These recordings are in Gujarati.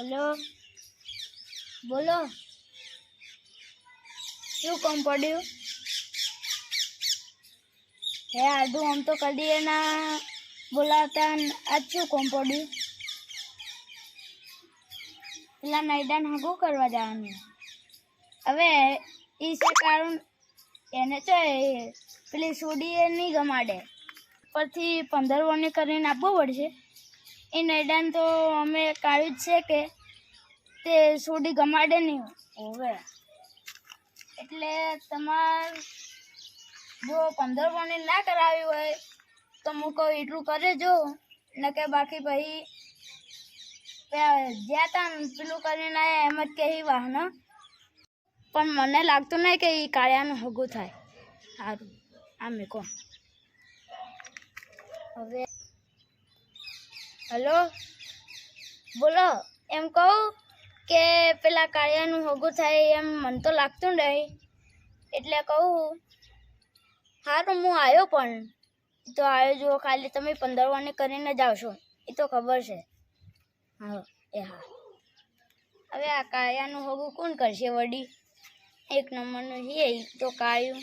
हेलो बोलो क्यों कम पड़ू हे आडू हम तो कदी ना बोलाता आज क्यों कम पड़ू પેલા નાઈડાન હગું કરવા જવાનું હવે એ કારણ એને તો પેલી સોડીએ નહીં ગમાડે પરથી 15 વોની કરીને આપવું પડશે એ નાઈડાન તો અમે કાઢ્યું જ છે કે તે સોડી ગમાડે નહીં હવે એટલે તમાર જો 15 વોની ના કરાવી હોય તો હું કહું એટલું કરે જો ને કે બાકી ભાઈ જ્યાં તા પેલું કરીને એમ જ કહી વાહન પણ મને લાગતું નહીં કે એ કાળિયાનું હગું થાય સારું આ મેકો હવે હેલો બોલો એમ કહું કે પેલા કાળિયાનું હગું થાય એમ મને તો લાગતું નહીં એટલે કહું સારું હું આવ્યો પણ તો આવ્યો જુઓ ખાલી તમે 15 વાને કરીને જ આવશો એ તો ખબર છે હા એ હા હવે આ કાળિયાનું હગું કોણ કરશે વડી એક નંબરનું છે તો કાળિયું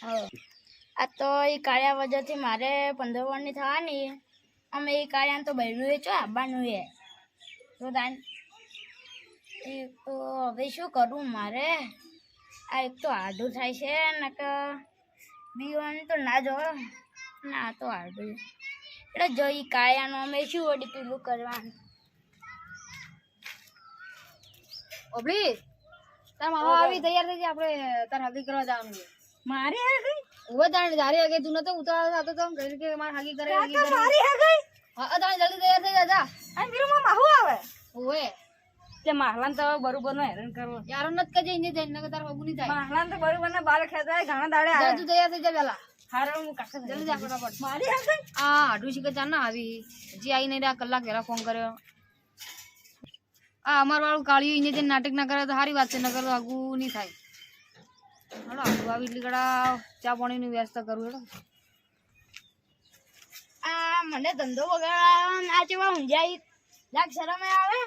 હા આ તો એ કાળિયા વજહથી મારે 15 વારની થવાની અમે એ કાળિયાને તો બહેનું એ ચો આવવાનું એ તો તાન એ તો હવે શું કરું મારે આ એક તો આડું થાય છે ને કે બીવાનું તો ના જો ના તો આડું એટલે જો એ કાળિયાનું અમે શું વડી પેલું કરવાનું ઓબલી તાર મામા આવી તૈયાર થઈ જાય આપણે તાર હગી કરવા જવાનું છે મારી હગી ઓવે તારે જારી હગે તું નતો ઉતાવળ થતો તો કહી કે માર હગી કરે હગી કરે મારી હગી હા તારે જલ્દી તૈયાર થઈ જા અને બીરું માં માહુ આવે ઓવે તે માહલાન તો બરોબર નો હેરાન કરવો યાર નત કજે ઇને જઈને કે તાર હગું નહીં થાય માહલાન તો બરોબર ના બાલ ખેંચાય ઘણા દાડે જા આવે તું તૈયાર થઈ જા પેલા હારો હું કાકા જલ્દી જા ફટાફટ મારી હગી આ આડું શીખે ચાલ ના આવી હજી આવી નહીં રહ્યા કલાક પહેલા ફોન કર્યો આ અમાર વાળું કાળિયું ઇને જઈને નાટક ના કરે તો સારી વાત છે નકર તો હગું નહીં થાય હાલો આડું આવી એટલી કડા ચા પાણીની વ્યવસ્થા કરું હેડો આ મને ધંધો વગાડવા ના જેવા ઊંઝાઈ લાગ શરમ આવે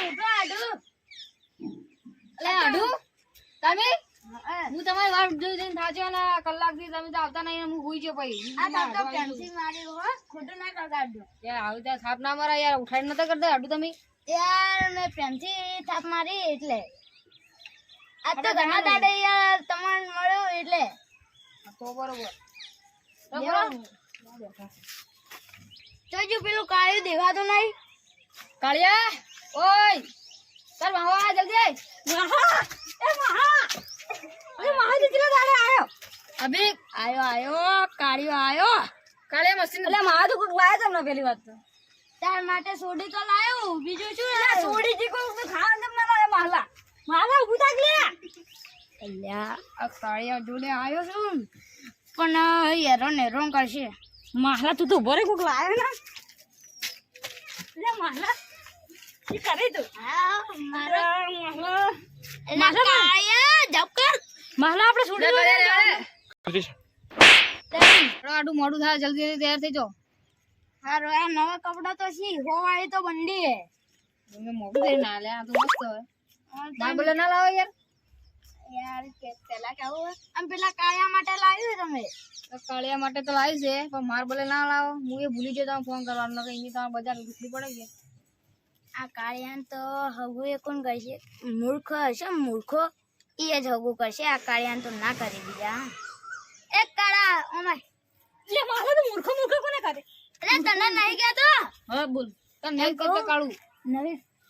ઉભો આડુ અલે આડું તમે હું તમારી વાત જોઈ જઈને થાચ્યો ને કલાક થી તમે તો આવતા નહીં હું હુઈ ગયો પછી આ તાતો પેન્સિલ મારી હો ખોટું ના કગાડજો યાર આવું ત્યાં થાપ ના મારા યાર ઉઠાડી નતા કરતા આડું તમે યાર મેં પેન્સિલ થાપ મારી એટલે આ તો ઘણા દાડે યાર તમાર મળ્યો એટલે તો બરોબર જોજો પેલું કાળિયું દેખાતું નહીં કાળિયા ઓય તાર માવા આ જલ્દી આય મહા એ મહા અરે મહા દીકરા દાડે આયો અભી આયો કાળિયો આયો કાળિયા મશીન એટલે મહા તો કોક લાયા તમને પેલી વાત તો તાર માટે સોડી તો લાયો બીજું શું સોડી જી કોક ખાવા તમને લાયો મહલા મહલા ઉભું થાક લે અલ્યા આ કાળિયા જોડે આયો છું પણ હેરો નેરો કરશે મહલા તું તો ઉભો રે કોક લાયો ને લે મહલા ઈ કરે તું હા મારા મહલા મહલા કાયા જપ કર મહલા આપણે સોડી આડું મોડું થાય જલ્દી તૈયાર થઈ જાઓ હારો આ નવા કપડા તો છી હોવાળી તો બંડી હે તમે મોડું થઈ ના લે આ તો મસ્ત હોય ના બોલે ના લાવો યાર યાર કે પેલા કેવું આમ પેલા કાયા માટે લાવ્યું તમે તો કાળિયા માટે તો લાવી છે પણ માર બોલે ના લાવો હું એ ભૂલી ગયો તમે ફોન કરવાનો કે એની તમારે બજાર ઉઠલી પડે છે આ કાળિયાન તો હગું એ કોણ કરશે મૂર્ખો હશે મૂર્ખો એ જ હગું કરશે આ કાળિયાન તો ના કરી દીધા એક કાળા ઓમાય લે મારો તો મૂર્ખો કોને કરે એટલે તને નહીં કહેતો હવે બોલ તને નહીં કરતો કાળું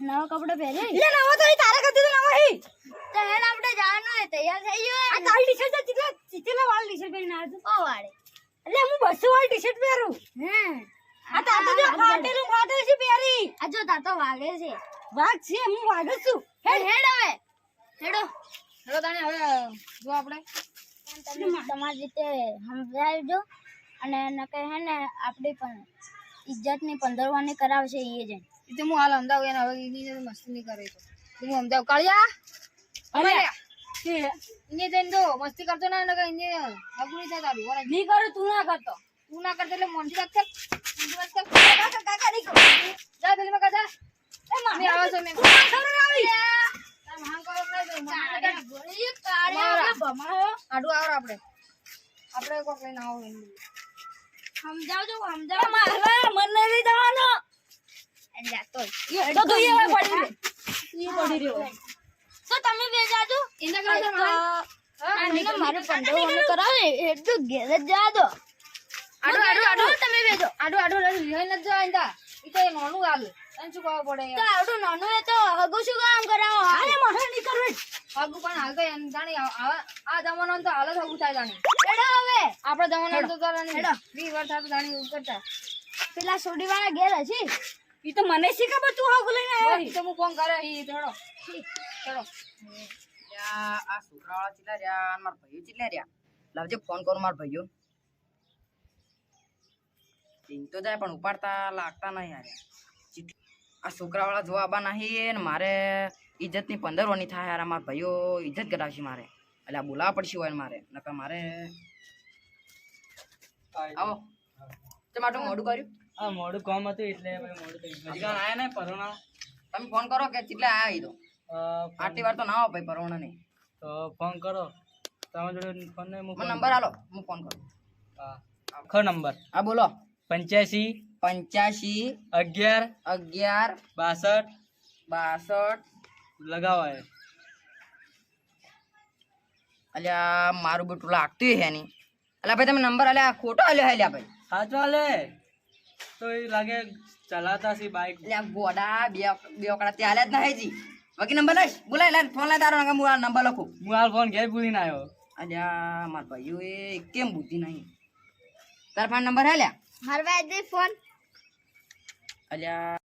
નવા કપડા પહેરે લે નવા તો તારે કદી તો નવા હી તો હેડ આપણે જવાનું હે તૈયાર થઈ ગયો આ તારી ટી-શર્ટ ચીતેલા વાળ ટી-શર્ટ પહેરીને આવ્યો ઓ વાળે એટલે હું 200 વાળી ટી-શર્ટ પહેરું હે આ તાતો જો ફાટેલ છે પહેરી આ જો તાતો વાગે છે વાગ છે હું વાગે છું હેડ હવે હેડો તાને હવે જો આપણે તમારી રીતે સમજાવજો અને નકે હે ને આપણી પણ ઇજ્જતની 15 વાની કરાવશે એ જ એ તો હું હાલ અમદાવાદ એને હવે એની મસ્તી નહીં કરે તો હું અમદાવાદ કાળિયા અમારે ઇને જઈને જો મસ્તી કરતો ના ને કે ઇને હગું નહીં થાય તારું નહીં કરું તું ના કરતો તું ના કરતો એટલે મોનથી રાખે બીજી વાત કર. કાકા નહીં કહું. જા જલ્દી માં જા. મેં આવા છો મેં. તાર મહાન કરો આડું આવર આપણે કોક લઈને આવો સમજાવજો મારા મન નહીં જવાનો તો તમે બે જાજો મારે 15 કરાવે એટલું ઘેર જ જા દો તમે બેજો આડું લઈને જ જા ઇંદા ઈ તો નાનું હાલ તને શું કહવા પડે તો આવડું નાનું એ તો હગુ શું કામ કરાવો હાલે મને નહીં કરવે હગું પણ હાલ તો એમ જાણી આ જમાનો તો હાલ જ હગું થાય જાણી એડો હવે આપણા જમાનો તો તારા નહીં 20 વર્ષ થતું જાણી એવું કરતા પેલા સોડી વાળા ઘેર હશે ઈ તો મને શી ખબર તું હગું લઈને આવ્યો ઈ તો હું ફોન કરે ઈ ચડો આ છોકરાવાળા ચીલા રહ્યા અને મારા ભાઈઓ ચીલા રહ્યા લાવજે ફોન કરો મારા ભાઈઓ ટીંગ તો જાય પણ ઉપાડતા લાગતા નહીં યાર આ છોકરાવાળા જોવા આવવા નહીં ને મારે ઇજ્જતની 15 વાની થાય યાર મારા ભાઈઓ ઇજ્જત કરાવશે મારે એટલે આ બોલાવવા પડશે હોય મારે નકર મારે આવો તમારું મોડું કર્યું આ મોડું કામ હતું એટલે મોડું થઈ ગયું આયા ને પરોણા તમે ફોન કરો કે ચીટલે આયા ઈ તો આટલી વાર તો ના આવો ભાઈ પરવણા નહીં તો ફોન કરો તમારા જોડે ફોન ને મને નંબર આલો હું ફોન કરું હા આખો નંબર હા બોલો 85 85 11 11 62 62 લગાવાય અલ્યા મારું બેટું લાગતું હે નહીં અલ્યા ભાઈ તમે નંબર અલ્યા ખોટો આલ્યો હે લ્યા ભાઈ સાચો લે તો એ લાગે ચલાતા સી બાઈક અલ્યા ગોડા બે ઓકડા ત્યાં જ ના હેજી બાકી નંબર લઈશ બોલાય લે ફોન લાય તારો હું આ નંબર લખું હું હાલ ફોન ઘેર ભૂલીને આવ્યો અલ્યા મારા ભાઈઓ એ કેમ બુદ્ધિ નહીં તારા ફોન નંબર હે લ્યા મારવા દે ફોન અલ્યા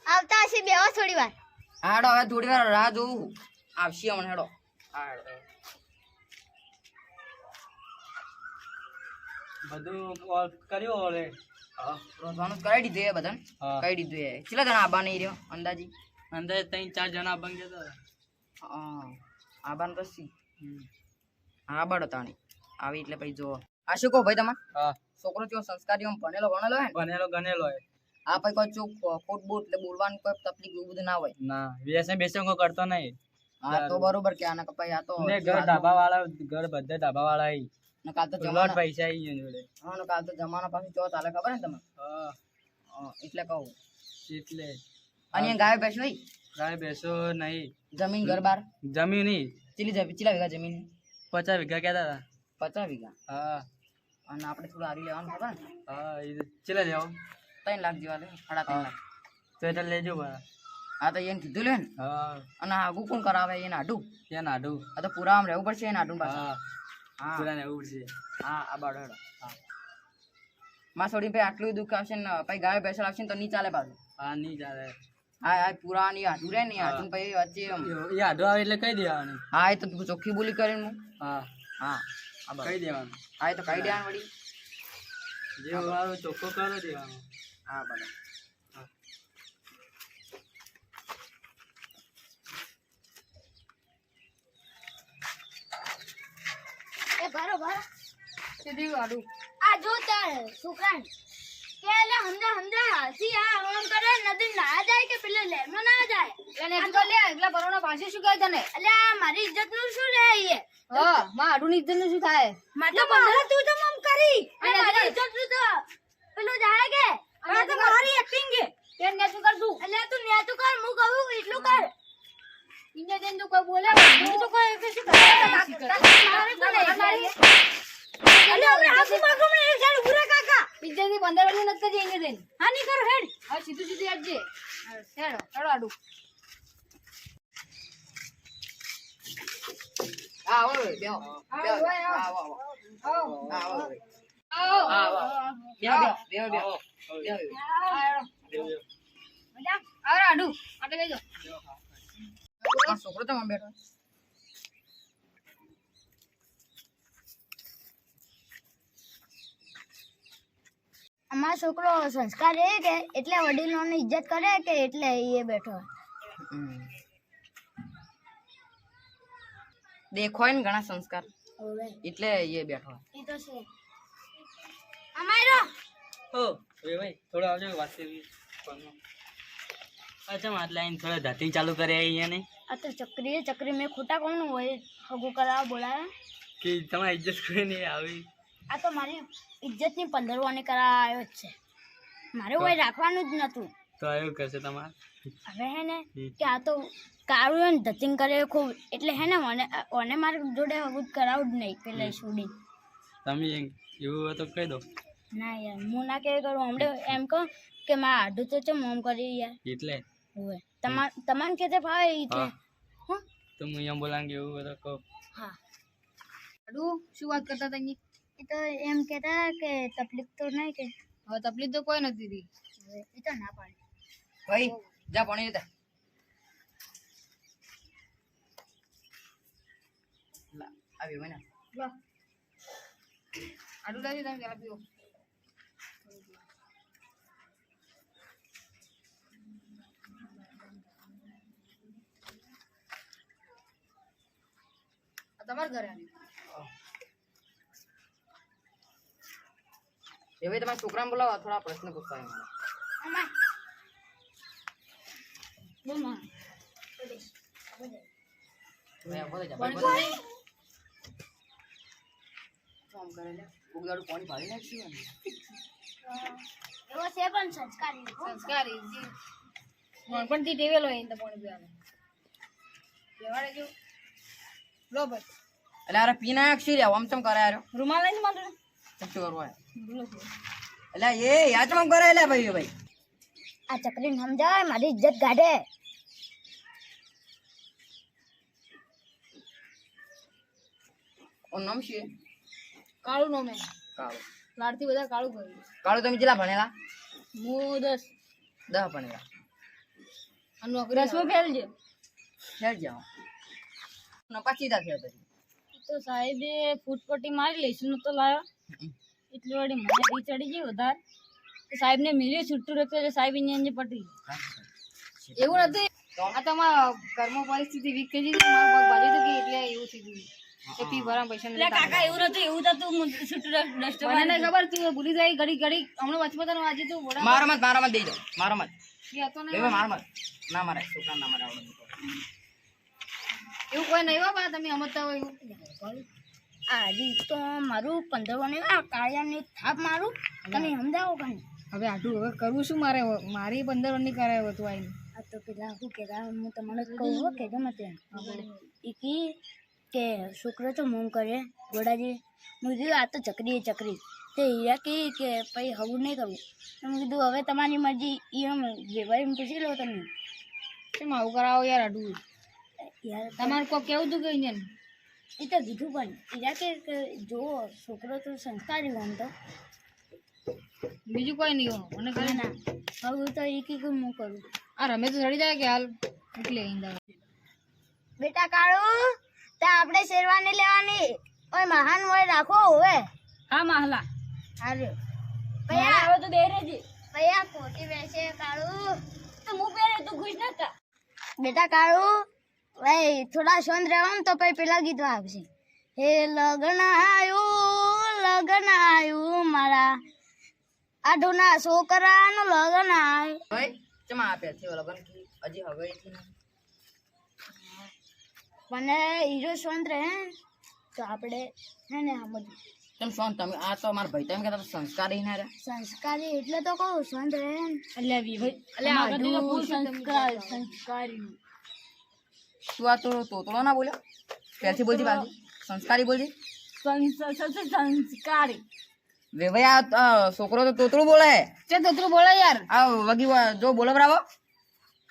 આવતા હશે બેવા થોડી વાર હાડો હવે થોડી વાર રાહ જોઉં આવશે હમણાં હેડો બધું કર્યું ઓલે રોજવાનું કરાવી દીધું એ બધાને હા. કહી દીધું એ કેટલા જણા આબા નહીં રહ્યો અંદાજી અંદર 3-4 જણા બંગ જતા આબાન પછી હા બાડો તાણી આવી એટલે પછી જો આ શું કહો ભાઈ તમારે હા છોકરો કેવો સંસ્કારી ભણેલો હે ને બનેલો ગનેલો હે આ પછી કોઈ ચોક ખોટ બોટ એટલે બોલવાનું કોઈ તકલીફ એવું બધું ના હોય ના વ્યસન બેસન કોઈ કરતો નહીં હા તો બરોબર કે આના કપાઈ આ તો ને ઘર ઢાબા વાળા ઘર બધે ઢાબા વાળા આઈ ને કાલ તો લોટ જમાનો પૈસા આઈ ગયા જોડે હા ને કાલ તો જમાનો પાછું ચો ચાલે ખબર ને તમે હા એટલે કહું એટલે અને અહીંયા ગાય બેસ હોય ગાય બેસો નહીં જમીન ઘર બાર જમીન નહીં ચીલા વીઘા જમીન 50 વીઘા કહેતા હતા 50 વીઘા હા અને આપણે થોડું હારી લેવાનું ખબર ને હા એ ચેલા લેવો 3 લાખ જેવા લે 3.5 લાખ તો એટલે લેજો બરા આ તો એને કીધું લે ને હા અને આગું કોણ કરાવે એને આડું ત્યાં નાડું આ તો પુરાવામાં રહેવું પડશે એને આડું પાછું હા હા પૂરા ને એવું છે હા આ બાડો હેડો હા માં છોડી ભાઈ આટલું દુઃખ આવશે ને પછી ગાય બેસલ આવશે ને તો નહીં ચાલે પાછું હા નહીં ચાલે હા હા પુરા ની આડું રે ને આડું પછી વચ્ચે એમ એ આડો આવે એટલે કહી દેવાનું હા એ તો તું ચોખ્ખી બોલી કરીને હું હા હા આ બાડો. કહી દેવાનું હા એ તો કહી દેવાનું વળી જે વાળો ચોખ્ખો કરો દેવાનું હા બાડો એ ભરો સીધી આડું આ જો તાર છોકરાને કે એટલે હમદા હસી આ આમ કરે નદી ના જાય કે પેલે લેમનો ના જાય એટલે ને તો લે એકલા પરોણા પાસે શું કહે તને એટલે આ મારી ઇજ્જત નું શું લે એ હા માં આડું ની ઇજ્જત નું શું થાય મતલબ મારે તું તો મમ કરી અને મારી ઇજ્જત નું તો પેલું જાય કે આ તો મારી એક્ટિંગ કે તેન ને શું કરશું એટલે તું ને તું કર હું કહું એટલું કર ઇને દેન તો કોઈ બોલે હું તો કોઈ કે શું કરે મારે કોને અલે આપણે હાથ માગો મે એક જણ ઉરે કાકા ઇજ્જત ની 15 વાળી નથી જઈ ઇને દેન હા ની કર હેડ હા સીધું સીધું આજે હેડો આડું હા આવો બેહો આવો, આવો આવો. આવો આવો આવો બેહો બેહો મજા આવો આડું આટલે બેજો છોકરો તો આમ બેઠો અમારો છોકરો સંસ્કાર એ કે એટલે વડીલોની ઇજ્જત કરે કે એટલે એ બેઠો દેખો ને ઘણા સંસ્કાર એટલે એ બેઠો એ તો છે અમારો હો હવે ભાઈ થોડો આવજો વાત કરવી ફોનમાં. અચ્છા આટલા આઈને થોડા ધાતી ચાલુ કરે અહીંયા ને આ તો ચકરી મેં ખોટા કોણ હોય હગું કરાવવા બોલાયા કે તમારે ઇજ્જત કોઈ નહીં આવી. આ તો મારી ઇજ્જતની 15 વાની કરાવવા આવ્યો જ છે મારે કોઈ રાખવાનું જ નતું તો આવ્યું કરશે તમારે. હવે હે ને કે આ તો કાળું હે ને ધતિંગ કરે ખૂબ એટલે હે ને મને મારી જોડે હગું કરાવું જ નહીં પેલા છોડી તમે એવું હોય તો કહી દો. ના યાર હું ના કેવી કરું હમણાં એમ કહું કે મારા આડું તો છે મોમ કરી યાર એટલે હોય તમારે કેતે ફાવે એટલે હા. હા તો હું અહીંયા બોલાંગે એવું હોય તો કહો. હા આડું શું વાત કરતા હતા અહીંયા? એ તો એમ કહેતા કે તકલીફ તો નહીં કે હવે તકલીફ તો કોઈ નથી હતી. હવે એ તો ના પાડે ભાઈ જા પાણી લેતા. લા, આવી હોય ને. લો. આડું લાવજો તમે પેલા પીવો. આ તમારા ઘરે આવ્યું. એ ભાઈ તમારા છોકરાને બોલાવો થોડા પ્રશ્ન પૂછવા છે મારે. અમાર બોલ માં ભાઈ આવો તો જા, પાણી ભાઈ પીવો. કામ કરે લે. ઉગદાડું પાણી ભાળી નાખ્યું ને. એવો છે પણ સંસ્કારી હો. સંસ્કારી જી. નાનપણથી ટેવેલો હોય એને તો પાણી પીવાનું. લેવાડે જો. લો ભાઈ. એટલે અરે પી નાખ શું રે આમ ચમ કરે યાર. રૂમાલ લઈને માંડો. શું કરવું હોય બોલો. એટલે એ યા ચમ કરે લે ભાઈ ભાઈ. આ ચકરીને સમજાય મારી ઇજ્જત કાઢે ઓનું નામ શું છે? કાળું નો મેં કાળું. લાડથી બધા કાળું કર્યું. કાળું તમે કેટલા ભણેલા? હું 10 10 ભણેલા. અને નોકરી 10 ફેલ છે. ખેડ જાઓ ને પછી તા ખેડ પછી. તો સાહેબે ફૂટપટ્ટી મારી લઈશું નતો લાયો એટલે વળી મને દી ચડી ગઈ વધારે તો સાહેબને મિલી છૂટું રહેતું એટલે સાહેબ અહીંયા પટી એવું નથી આ તમારા ઘરમાં પરિસ્થિતિ વીક થઈ ગઈ મારું પગ બાજુ તો ગઈ એટલે એવું થઈ ગયું એ પી ભરા પૈસા એટલે કાકા એવું નથી એવું તો તું છૂટું ડસ્ટ મને ખબર તું ભૂલી જાય ઘડી ઘડી હમણાં વચમાં તને આજે તું બોડા મારો મત દઈ દો મારો મત એ હતો ને એ મારો મત ના મારે છોકરા ના મારે આવડે એવું કોઈ નહીં બાબા તમે સમજતા હોય એવું આ રીત તો મારું 15 વાની આ કાળિયાની થાપ મારું તમે સમજાવો કઈ હવે આટલું હવે કરવું શું મારે મારી 15 વર્ષની કરાયો હતું આઈને આ તો પેલા શું કહેતા હું તમને કહું હો કે ગમે તે એ કી કે છોકરો તો મોમ કરે ગોડાજી મેં કીધું આ તો ચકરી તે હીરા કે પછી હવું નહીં કરવું તો મેં કીધું હવે તમારી મરજી એમ વેવાઈ પૂછી લો તમે કેમ આવું કરાવો યાર આટલું યાર તમારે કોઈ કેવું હતું કે અહીંયા એ તો કીધું પણ હીરા કે જો છોકરો તો સંસ્કારી હોય તો બીજું કોઈ નહીં હોય મને ના ઘરે ના હવે તો એ કી હું કરું આ રમે તો ચડી જાય કે હાલ એટલે બેટા કાળું ત્યાં આપણે શેરવાની લેવાની ઓય મહાન હોય રાખો હવે હા માહલા હાર્યો પૈયા હવે તો બેરે જ ભૈયા ખોટી બેસે કાળું તો હું પહેરે તું ખુશ નતા બેટા કાળું ભાઈ થોડા શાંત રહેવાનું તો પછી પેલા ગીત વાગશે હે લગ્ન આયું મારા આઢુના છોકરાનું લગ્ન આયું ભાઈ ચમા આપ્યા છે લગન કી હજી હવે થી મને હીરો શાંત રહે તો આપણે હે ને સમજ તમે શું તમે આ તો મારા ભાઈ તમે કહેતા સંસ્કારી ના રે સંસ્કારી એટલે તો કહું શાંત રહે ને એટલે ભાઈ એટલે આઢું સંસ્કારી તું આ તો તોતળો ના બોલ્યો ત્યાંથી બોલજી બાજુ સંસ્કારી બોલજી સંસ્કારી વે ભાઈ આ છોકરો તો તોતળું બોલે તે તોતરું બોલે યાર આ વગી જો બોલો બરાબર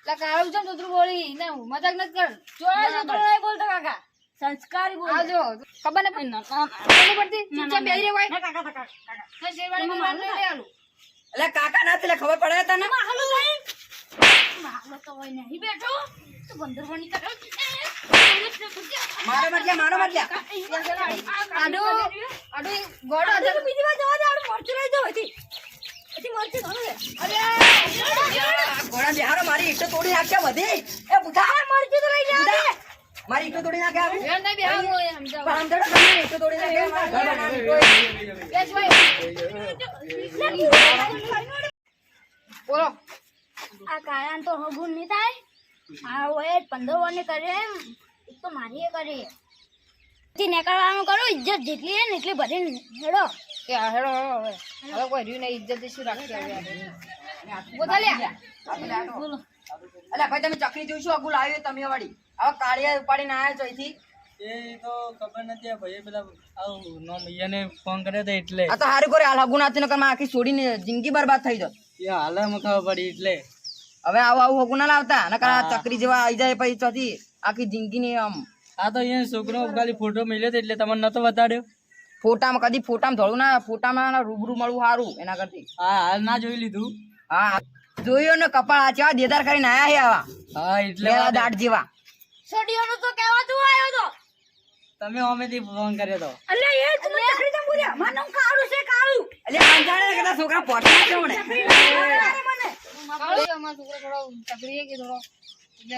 એટલે કાળું છે તોતરું બોલી ને મજાક નથી કર ચોય તોતરું નહીં બોલતો કાકા સંસ્કારી બોલ આજો ખબર ને પણ ખબર પડતી ચૂપચાપ બેહી રે ભાઈ કાકા શેરવાણી માં લે આલું એટલે કાકા ના એટલે ખબર પડે તને માહલો તો હોય નહીં બેઠો તો 15 વાની કરો મારો મતલ્યા આડો ગોડો અધર બીજી વાર જવા દે આડું મરચું લઈ જાવ હતી મરચું ધોને અરે ઘોડા બિહારો મારી ઈટો તોડી નાખ્યા બધી એ બુધા મરચું તો લઈ જાવ દે મારી ઈટો તોડી નાખ્યા આવી વેણ નહીં બેહા હું સમજાવ પણ આમ તો તમે ઈટો તોડી નાખ્યા મારા ઘર બનાવી કોઈ બેસ ભાઈ બોલો આ કાળાને તો હગું નહીં થાય. આ હોય 15 વર્ષની કરે એમ એક તો મારી એ કરી થી નીકળવાનું કરો. ઇજ્જત જેટલી હે ને એટલી ભરીને હેડો. એ આ હેડો હવે હવે કોઈ રહ્યું નહીં ઇજ્જત શું રાખી હવે બોતા લે અલ્યા ભાઈ તમે ચકરી જોઈશું અગુલ આવ્યું તમે વાળી હવે કાળિયા ઉપાડીને આવ્યા ચોઈથી એ તો ખબર નથી આ ભાઈએ પેલા આવું નો મૈયાને ફોન કર્યો તો એટલે આ તો હારું કરે હાલ હગુ નાથી નકર માં આખી છોડીને જિંદગી બરબાદ થઈ જાય. એ હાલમાં ખબર પડી એટલે હવે આવું આવું હગુ ના લાવતા નકર આ ચકરી જેવા આવી જાય પછી ચોથી આખી જિંદગીની આમ આ તો અહીંયા છોકરો ખાલી ફોટો મળ્યો તો એટલે તમને નતો બતાડ્યો. ફોટામાં કદી ફોટામાં ધોળું ના ફોટામાં રૂબરૂ મળવું સારું એના કરતી. હા હાલ ના જોઈ લીધું. હા જોયું ને કપાળ આ ચેવા દેદાર કરીને આયા હે આવા હા એટલે લેવા દાઢ જેવા. છોડીઓનું તો કહેવાતું આવ્યો તો. તમે અમેથી ફોન કર્યો તો. અલ્યા એ તું ચકરી જમ બોલ્યા. મારું નામ કાળું છે કાળું. એટલે અંજાણે કેટલા છોકરા પોટા છે મને કાળું અમારા છોકરો થોડો તકલીફ કે થોડો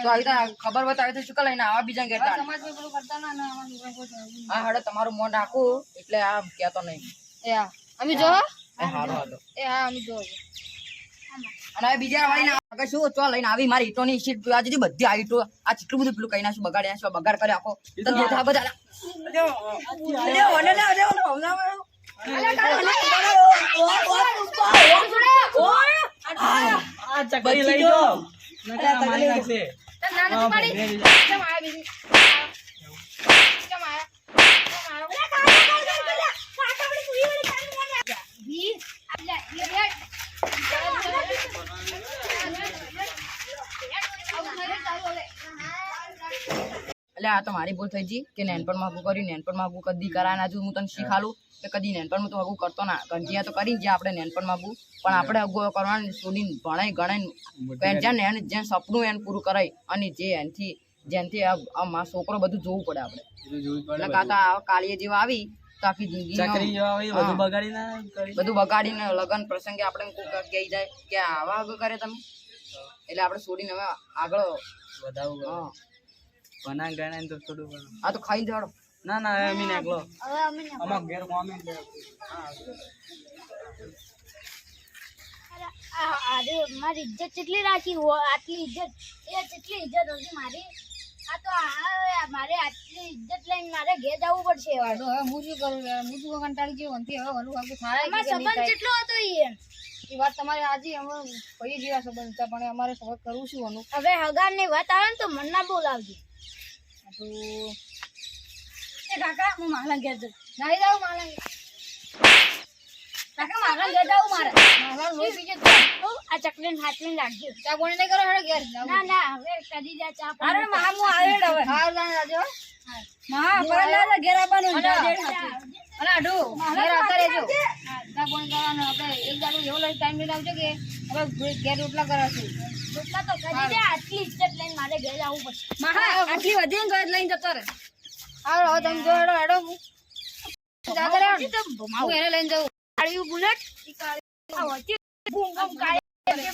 તો આવી તા ખબર બતાવે તો શું લઈને આવા બીજા ઘેર સમાજમાં પેલું કરતા ના ના અમારા છોકરા કોઈ થયું. હા હડો તમારું મોન રાખું એટલે આ કહેતો નહીં. એ હા અમે જો એ હારો હાલો એ હા અમે જો અને હવે બીજા વાળી આગળ શું ચો લઈને આવી મારી ઈટોની શીટ આ જુદી બધી આ ઈટો આ જેટલું બધું પેલું કઈ નાખ્યું બગાડ નાખ્યું બગાડ કરે આખો તો બધા બધા આ ચકરી લઈ જાઓ નકર મારી નાખશે. તમ નાના પાડી કેમ આયા બીજી કેમ એટલે આ તો મારી ભૂલ થઈ ગઈ કે નેનપણમાં હગું કર્યું નેનપણમાં હગું કદી કરાય ના જો હું તને શીખાડું કે કદી નેનપણમાં તો હગું કરતો ના ગંઠિયા તો કરી જ્યાં આપણે નેનપણમાં હગું પણ આપણે હગું કરવાનું છોડીને ભણાઈ ગણાય જેને સપનું એને પૂરું કરાય અને જે એનથી જેનથી આ છોકરો બધું જોવું પડે આપણે એટલે કાતા કાળીએ જેવા આવી તો આખી જિંદગી ચકરી જેવા હોય બધું બગાડી ના કરી. બધું બગાડીને લગન પ્રસંગે આપણે કહી જાય કે આવા હગું કરે તમે એટલે આપણે છોડીને હવે આગળ વધાવું હા બનાન ગણાય તો થોડું ઘણું. આ તો ખાઈ જાડો ના ના હવે અમે નાખલો હવે અમે અમાર ઘેર મમ્મી અરે મારી ઇજ્જત કેટલી રાખી હોય આટલી ઇજ્જત એ કેટલી ઇજ્જત હતી મારી. આ તો મારે આટલી ઇજ્જત લઈને મારે ઘેર જવું પડશે. વાડો હવે હું શું કરું યાર હું શું કંટાળી ગયો અંતે હવે વલું આગળ થાય અમારો કે નહીં સંબંધ થાય. કેટલો હતો એ વાત તમારી આજે અમે કઈ જેવા સંબંધ હતા પણ અમારે ખબર કરવું શું અનુ હવે હગારની વાત આવે ને તો મન ના બોલાવજો. તો એ કાકા હું મારા ઘેર જઉં. નહીં જાવ મારા કાકા મારા ઘેર જવું મારે. મારા રોઈ બીજે આ ચકલીને હાથવીને રાખજો. ચા પાણી નહીં કરો હેડો ઘેર જાવ ના ના હવે કદી જા ચા અરે પાણી. મામુ આવે હવે હા જાણ રાજો હા પહેલા ઘેર આવવાનું. અને આડો ઘેર આવતા રહેજો ચા પાણી કરવાનું આપણે એક દાડો એવો ટાઈમ લઈને આવજો કે હવે ઘેર રોટલા કરાશું રોટલા તો કરી દે. આટલી ઇજ્જત લઈને મારે ઘેર જવું પડશે. આટલી વધી ને લઈને જતો રે હા હવે તમે જો હેડો હેડો હું એને લઈને જાઉં કાળિયું બુલેટ આ વચ્ચે બૂમ બૂમ કાળી